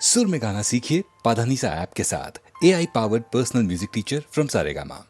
सुर में गाना सीखिए पाधानीसा ऐप के साथ। AI powered personal music teacher from Saregama.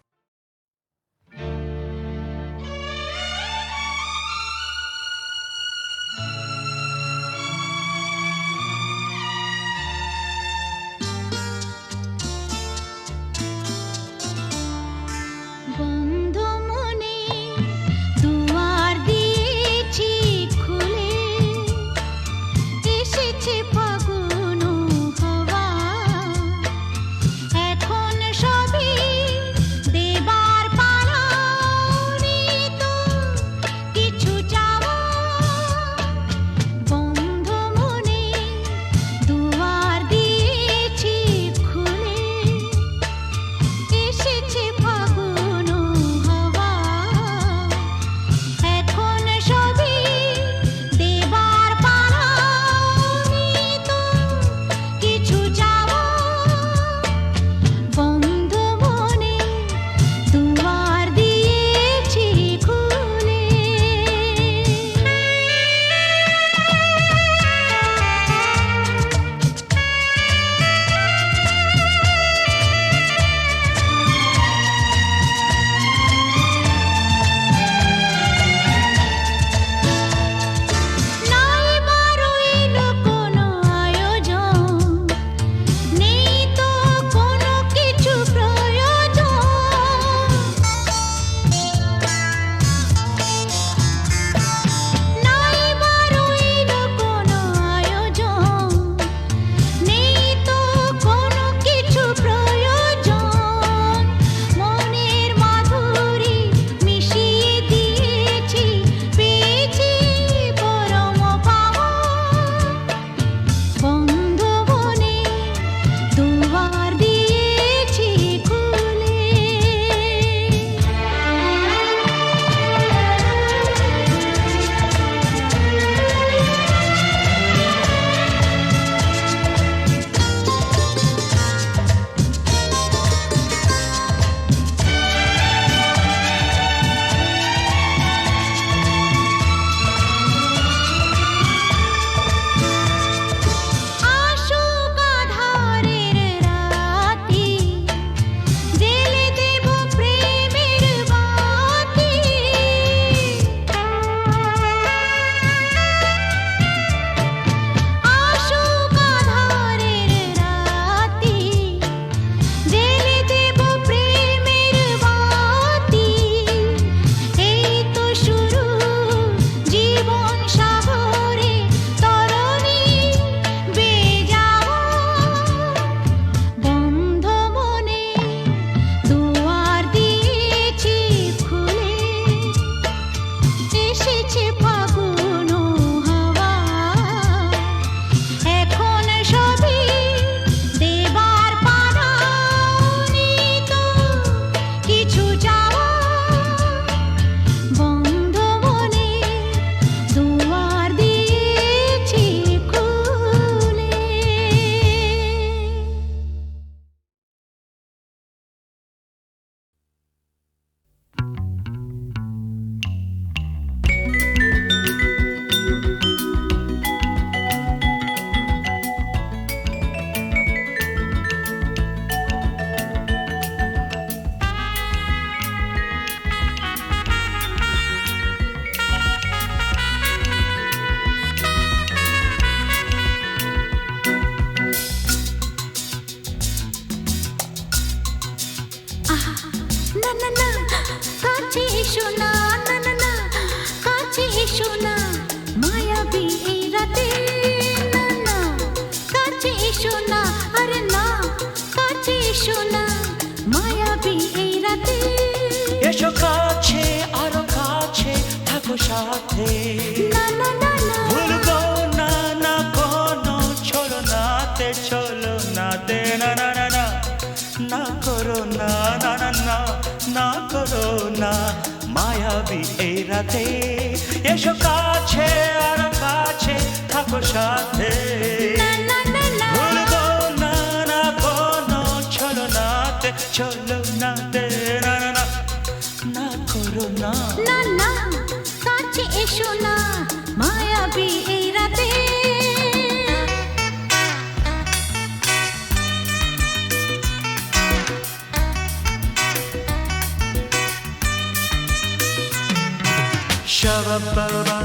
Shabba-ba-ba,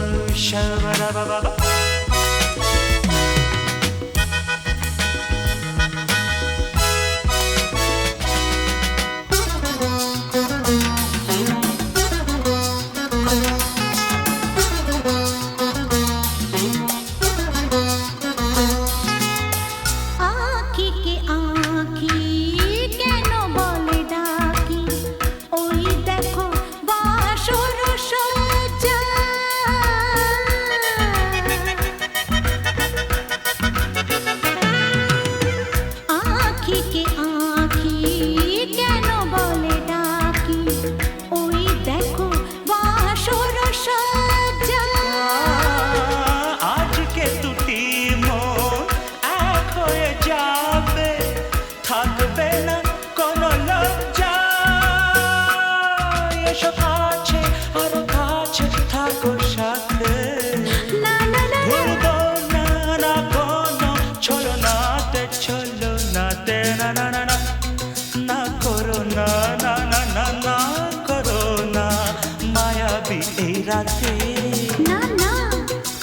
shabba-da-ba-ba-ba. না না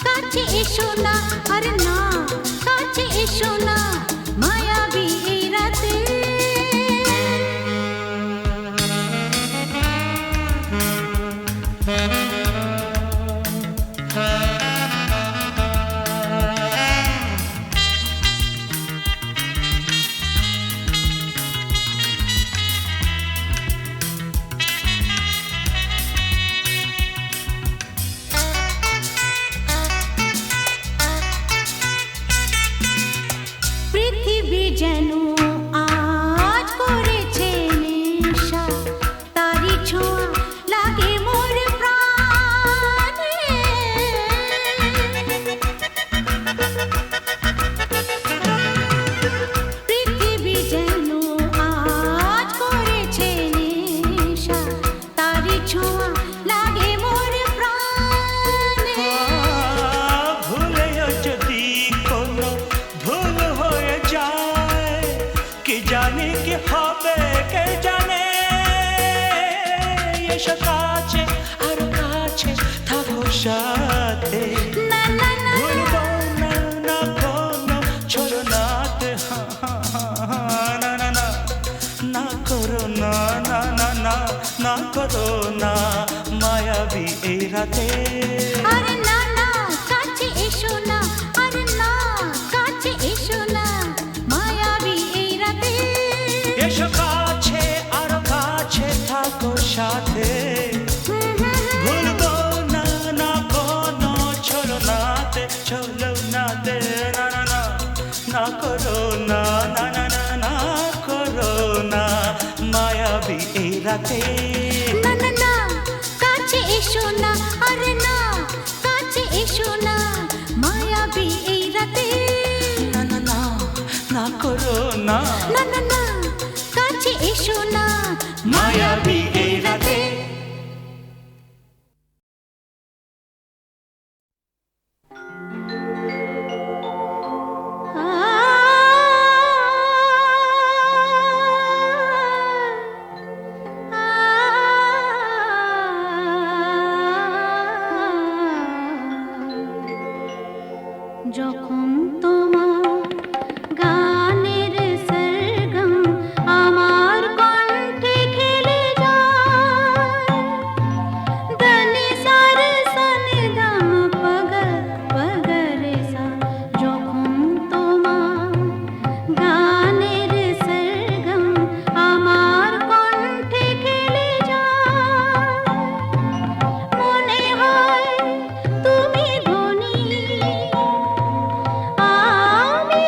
কাছে এসো না, আরে না কাছে এসো না, মায়াবী এই রাতে। পৃথিবী যেন আজ করেছে নেশা, তারি ছোঁয়া লাগে মোর প্রাণে। পৃথিবী যেন আজ করেছে নেশা, তারি ছোঁয়া লাগে মোর প্রাণে। ভুলেও যদি কোনো ভুল হয়ে যায়, কি জানি কি হবে কে জানে। এসো কাছে আরো কাছে থাকো সাথে, না না না ভুলবো না না কোনো ছলনাতে। না না না না করো না না না না না করো না মায়াবী এই রাতে। আরে না না কাছে এসো না, আরে না কাছে এসো না, মায়াবী এই রাতে। এসো কাছে আরো কাছে থাকো সাথে, ভুলবো না না কোনো ছলনাতে ছলনাতে। না না না না করো না না না না না করো না মায়াবী এই রাতে। না না না কাছে এসো না, আরে না কাছে এসো না, মায়াবী এই রাতে। না না না না করো না না না না কাছে এসো না, মায়াবী এই রাতে। যখন তোমার গানের সরগম আমার কণ্ঠে খেলে যায়, দনি সার সনি দম পগ পগরে সা। যখন তোমার গানের সরগম আমার কণ্ঠে খেলে যায়, মনে হয় তুমি ধনী, আমি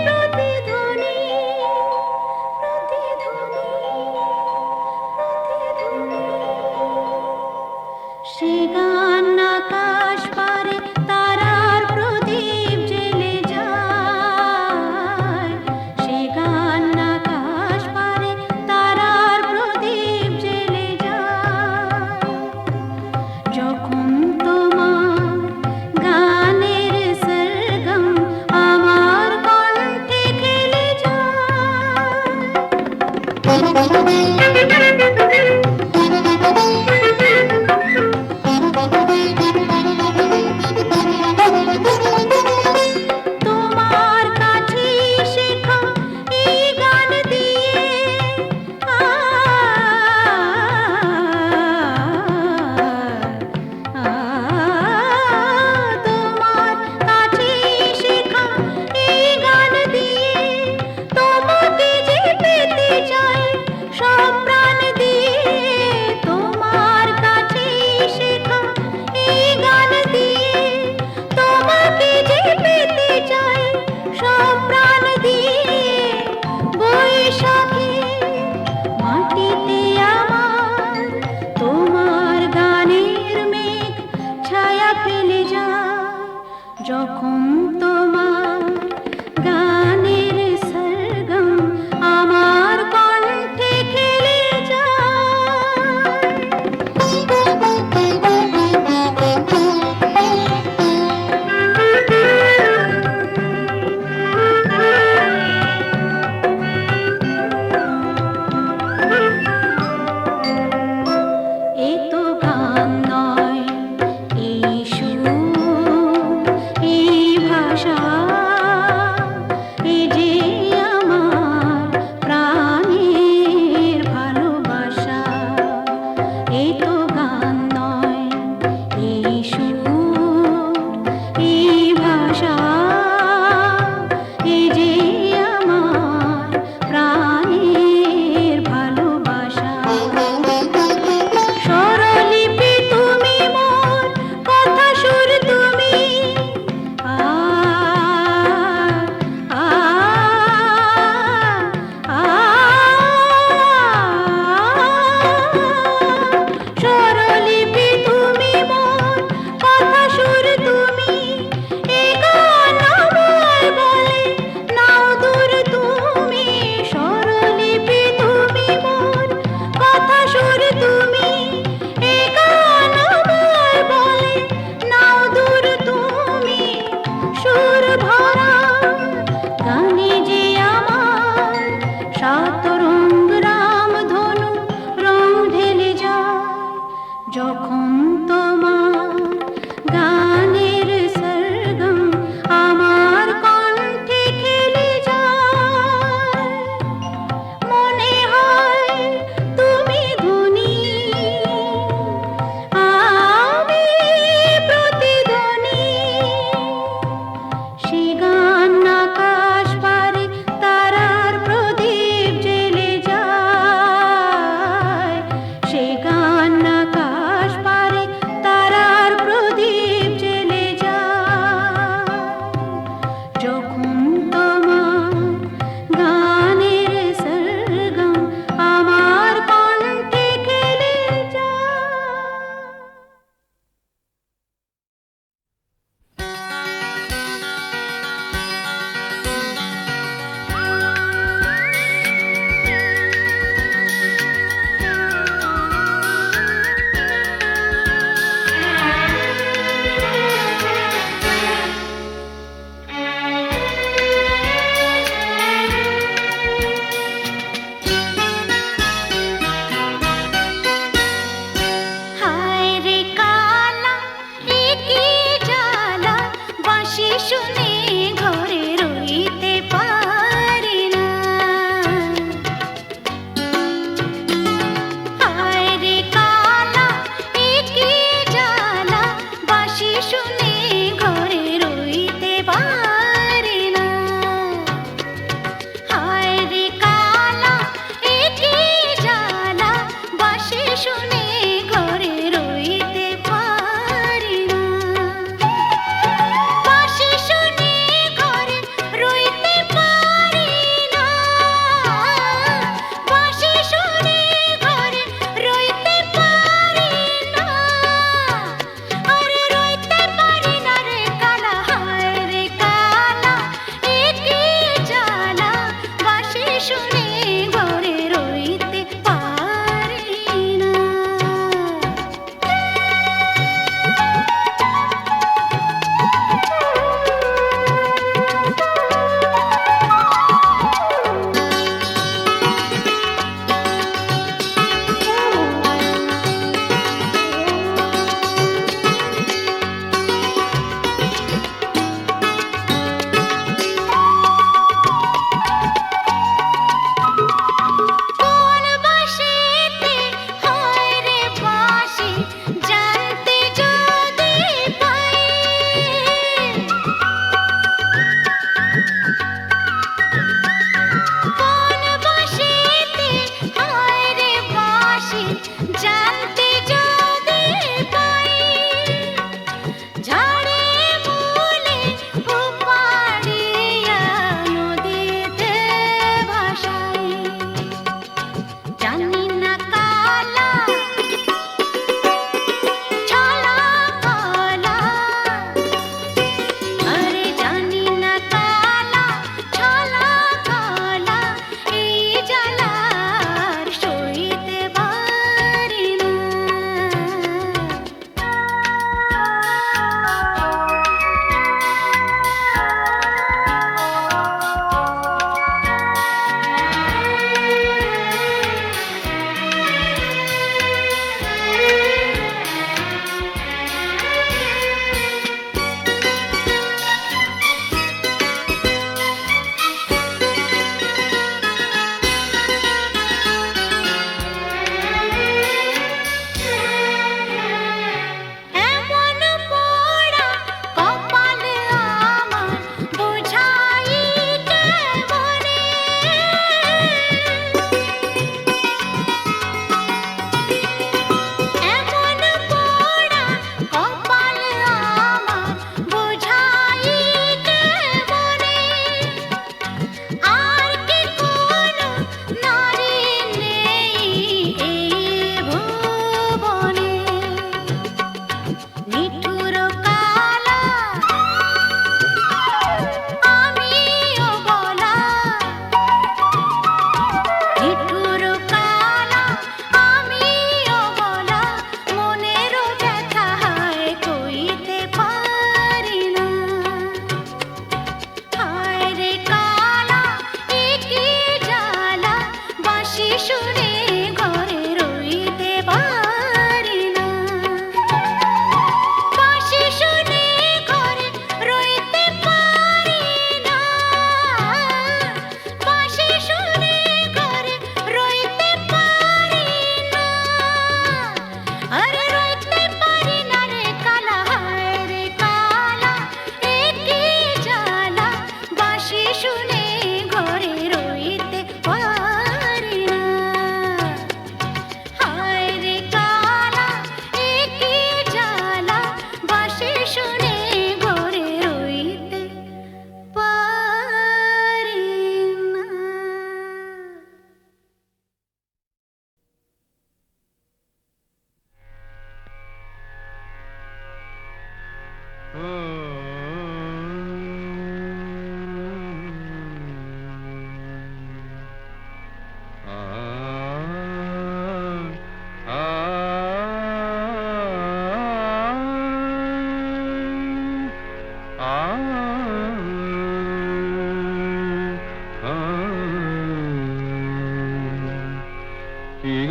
প্রতিধ্বনি প্রতিধ্বনি প্রতিধ্বনি। সে গান আকাশ পারে তারার প্রদীপ জ্বেলে যায়, সে গান আকাশ পারে তারার প্রদীপ জ্বেলে যায়। যখন তোমার গানের সরগম আমার কণ্ঠে খেলে যায়।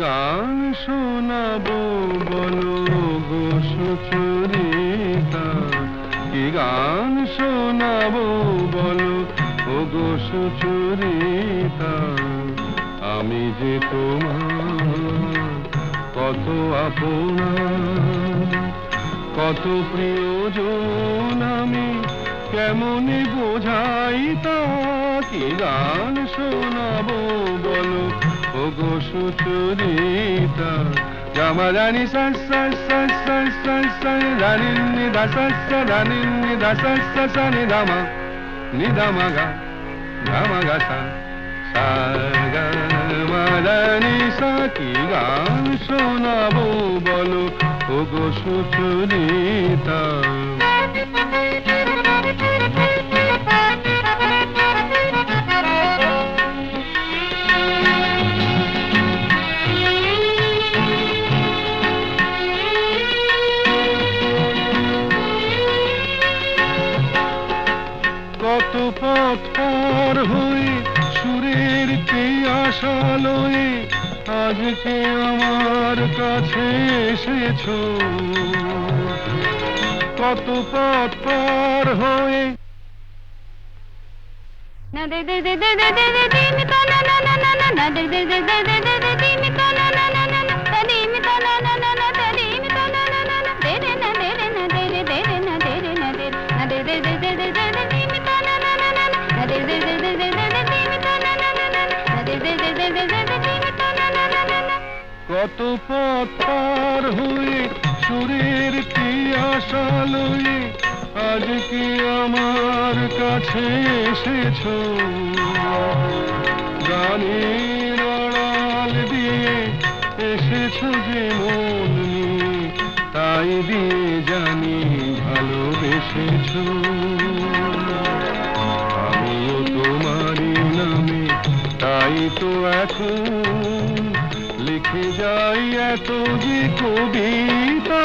গান শোনাবো বলো গো সুচরিতা, কি গান শোনাবো বলো ও গো সুচরিতা। আমি যে তোমার কত আপনা, কত প্রিয়জন আমি কেমনে বোঝাই তা। কি গান শোনাবো বলো ও গো সুচরিতা। গামা রানী সা সা সা সা সা সা রানী নি দা সা সা রানী নি দা সা সা সা নি দামা নি দামা গা গামা গা সা সা গা মা রানী সা। কি গান শোনাবো বলো ও গো সুচরিতা। কত পথ পার হয়ে সুরের আশা লয়ে আজকে আমার কাছে এসেছো। কত পথ পার হয়ে না দে দে দে দে দে দে দে দে মি তা না না না না না না দে দে দে দে দে দে দে দে মি তা না না না না না তা দে মি তা না না না না তা দে মি তা না না না না দে রে না দে রে না দে রে দে রে না দে রে না দে না দে দে দে দে দে দে দে মি তা না না না না না দে দে দে দে দে দে দে মি তা না না না না না দে দে দে দে দে দে দে মি তা না না না না। কত পথ পার হয়ে সুরের আশা লয়ে আজকে আমার কাছে এসেছো। গানের আড়াল দিয়ে এসেছো যে মন নিয়ে, তাই দিয়ে জানি ভালোবেসেছো। আমিও তোমারই নামে তাই তো এখন লিখে যাই এত যে কবিতা।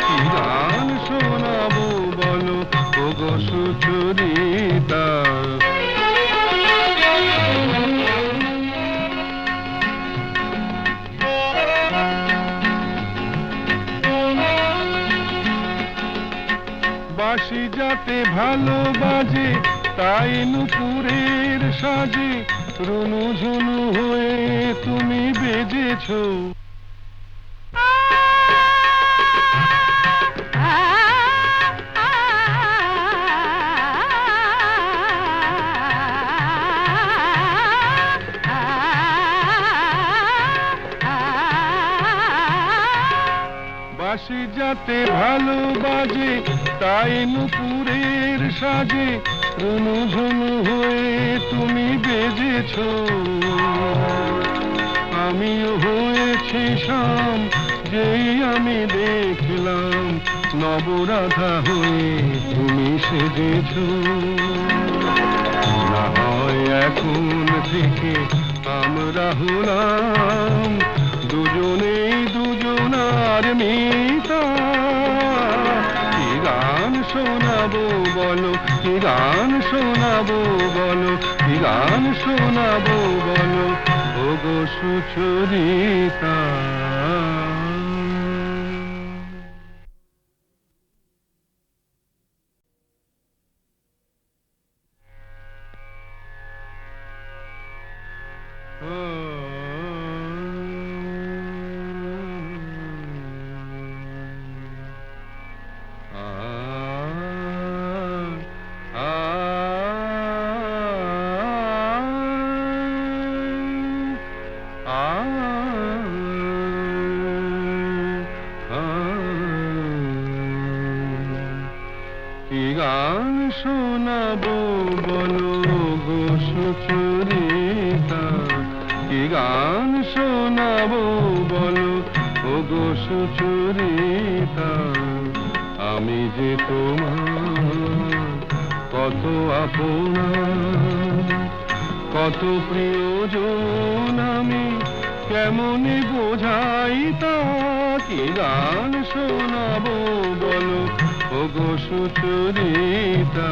কি গান শোনাবো বলো ও গো সুচরিতা। বাঁশি যাতে ভালো বাজে তাই নুপুরের সাজে রুনু ঝুনু হয়ে তুমি বেজেছো। বাঁশি যাতে ভালো বাজে তাই নুপুরের সাজে রুনু ঝুনু হয়ে তুমি বেজেছো। আমিও হয়েছি শাম যেই আমি দেখলাম নবরাধা হয়ে তুমি সেজেছো। না হয় এখন থেকে আমরা হলাম দুজনেই দুজনার মিতা। কি গান শোনাবো বলো, কি গান শোনাবো বলো, কি গান শোনাবো বলো ও গো সুচরিতা। কি গান শোনাবো বলো গো সুচরিতা। কি গান শোনাবো বলো ও গো সুচরিতা। আমি যে তোমার কত আপনা, কত প্রিয়জন আমি কেমনে বোঝাই তা। কি গান শোনাবো বলো ও গো Sucharita.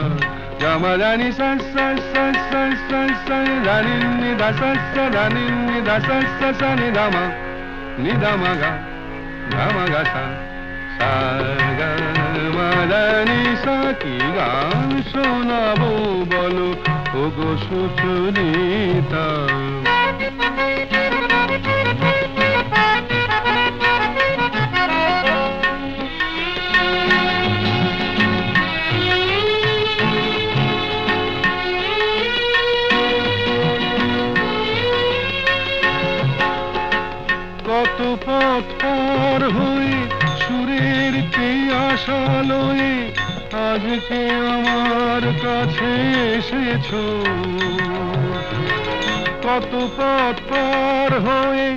gama dani sa sa sa sa sa sa dani ni da sa sa dani ni da sa sa sa ni da ma ga sa sa ga ma dani sa কি গান শোনাবো বলো ওগো সুচরিতা কত পথ পার হয়ে সুরের আশা লয়ে আজকে আমার কাছে এসেছো কত পথ পার হয়ে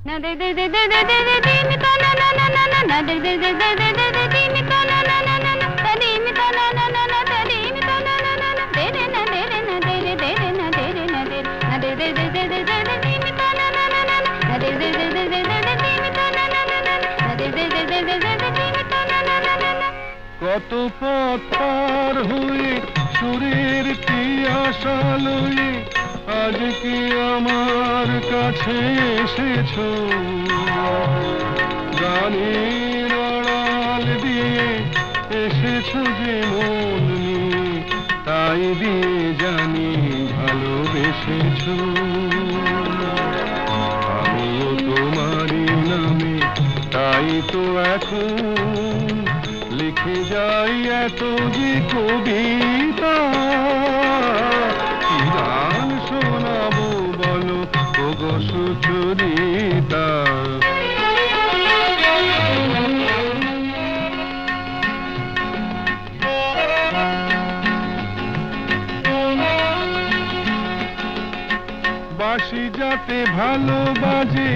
না দে দে দে দে দে দে দে দিমি তো না না না না না দে দে দে দে দে দে দে দিমি তো না না না না না দিমি তো না না না না দিমি তো না না না না দে রে না দে রে না দে রে দে রে না দে রে না দে না দে দে দে দে দে দে দিমি তো না না না না না দে দে দে দে দে দে দে দিমি তো না না না না না দে দে দে দে দে দে দে দিমি তো না না না না কত পথ পার হয়ে সুরের আশা লয়ে আজকে আমার কাছে এসেছো গানের আড়াল দিয়ে এসেছো যে মন নিয়ে তাই দিয়ে জানি ভালোবেসেছো আমিও তোমারই নামে তাই তো এখন লিখে যাই এত যে কবিতা কি গান শোনাবো বলো ওগো সুচরিতা বাঁশি যাতে ভালো বাজে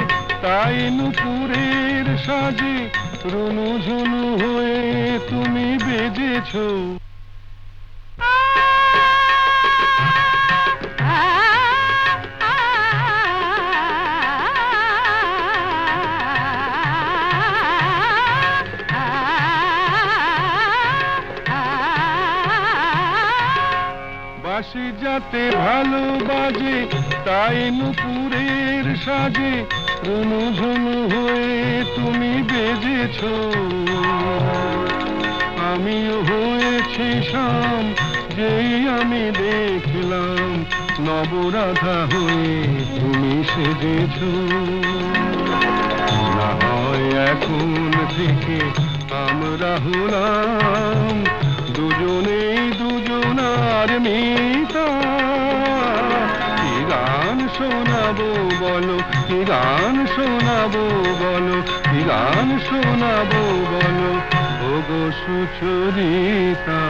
তাই নুপুরের সাজে রুনু ঝুনু হয়ে তুমি বেজেছো বাঁশি যাতে ভালো বাজে তাই নুপুরের সাজে রুনু ঝুনু হয়ে তুমি বেজেছো আমিও হয়েছি শাম যেই আমি দেখলাম নবরাধা হয়ে তুমি সেজেছো না হয় এখন থেকে আমরা হলাম দুজনেই দুজনার মিতা কি গান শোনাবো বলো কি গান শোনাবো বলো কি গান শোনাবো বলো ওগো সুচরিতা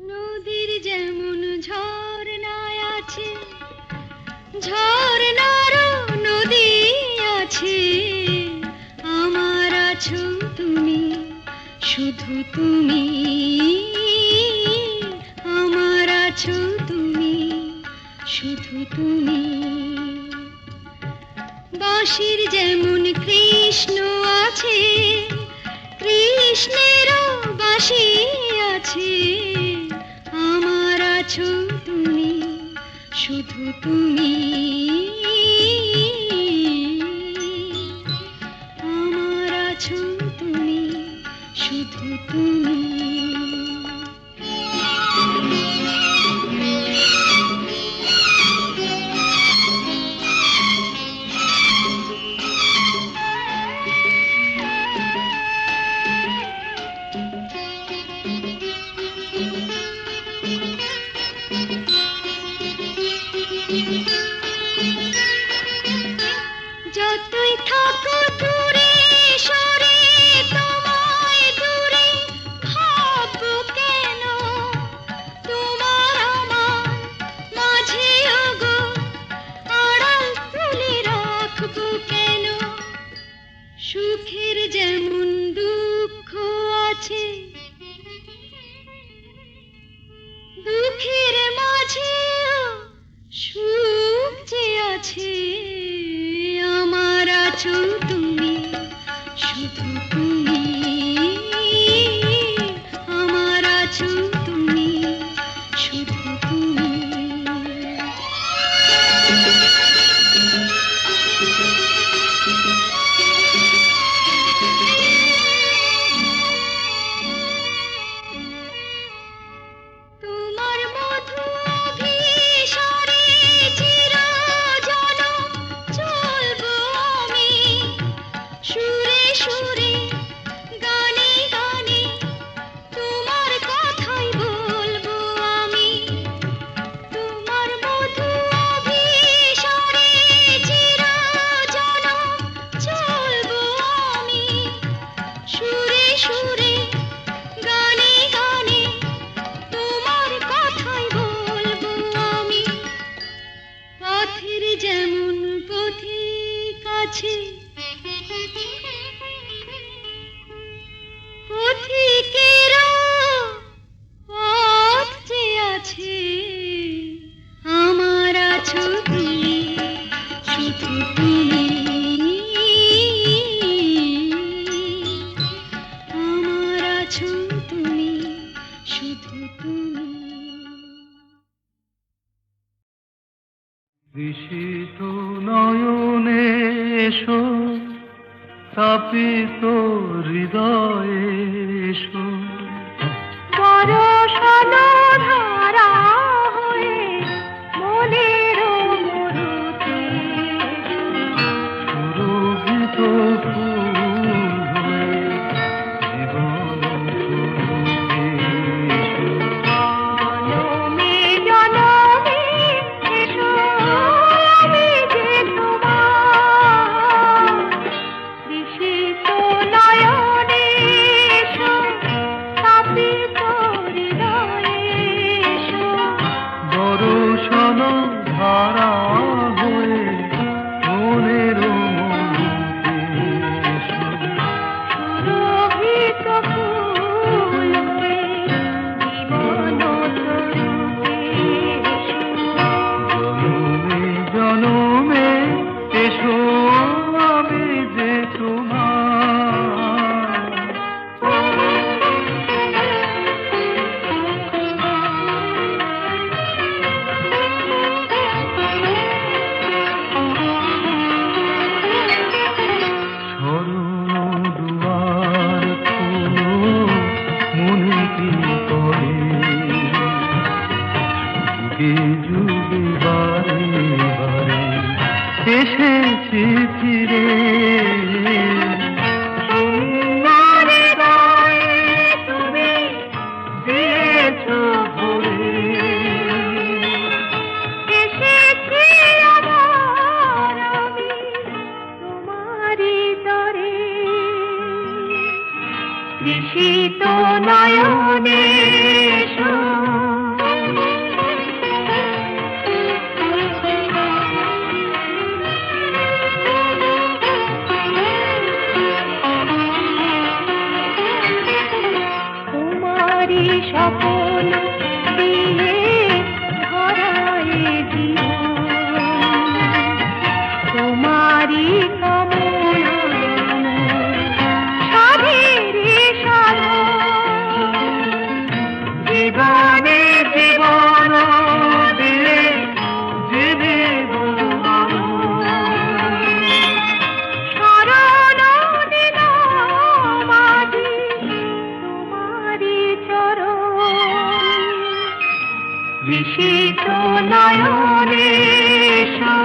নদীর যেমন ঝর্ণায় আছে ঝর্ণারও নদী আছে আমার আছো তুমি শুধু তুমি আমার আছো তুমি শুধু তুমি বাঁশির যেমন কৃষ্ণ আছে কৃষ্ণেরও বাঁশি আছে আমার আছো তুমি শুধু তুমি আমার আছো তুমি শুধু তুমি যতই থাকো দূরে সরে তোমায় দূরে ভাববো কেন তোমার আমার মাঝে ওগো আড়াল তুলে রাখবো কেন সুখের যেমন দুঃখ আছে দুঃখের মাঝেও সুখ যে আছে আছো তুমি, শুধু তুমি আমার আছো তুমি, শুধু তুমি। তোমার মধু অভিসারে চিরজনম চলবো আমি, সুরে সুরে গানে গানে তোমার কথাই বলবো আমি। তোমার মধু অভিসারে চিরজনম চলবো আমি, সুরে সুরে গানে গানে তোমার কথাই বলবো আমি। পথের যেমন পথিক আছে, পথিকেরও পথ যে আছে, আমার আছো তুমি, শুধু তুমি আমার আছো তুমি, শুধু তুমি। ঋষিত নয়নে এসো, তাপিত হৃদয়ে এসো, বরষণ ধারা হয়ে মনের মরুতে সুরভিত ফুল হয়ে জীবন সুরভে এসো। জনমে জনমে এসো, আমি যে তোমার ঋষিত নয়নে এসো, তাপিত হৃদয়ে এসো, বরষণ ধারা হয়ে মনের মরুতে এসো। সুরভিত ফুল হয়ে জীবন স্বরূপে এসো। জনমে জনমে এসো, আমি যে তোমার। শরণ দুয়ার খোলো, মনে কি করে যুগে যুগে বারে বারে এসেছি ফিরে। সুন্দর হৃদয়ে তুমি দিয়েছো ভরে, এসেছি আবার আমি তোমারই তরে, ঋষিত নয়নে এসো। তোমারই স্বপ্ন দিয়ে ভরায় জীবন, তোমারই কামনা সাধেরে সাধন। জীবনে জীবন দিয়ে জীবন শরণ নিলাম আজি তোমারই চরণ, ঋষিত নয়নে এসো,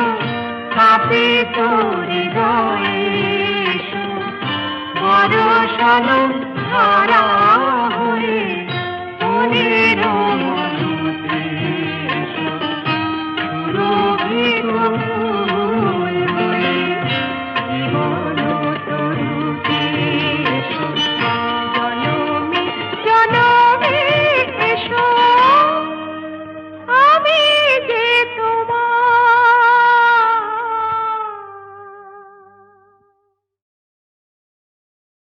তাপিত হৃদয়ে এসো, বরষণ ধারা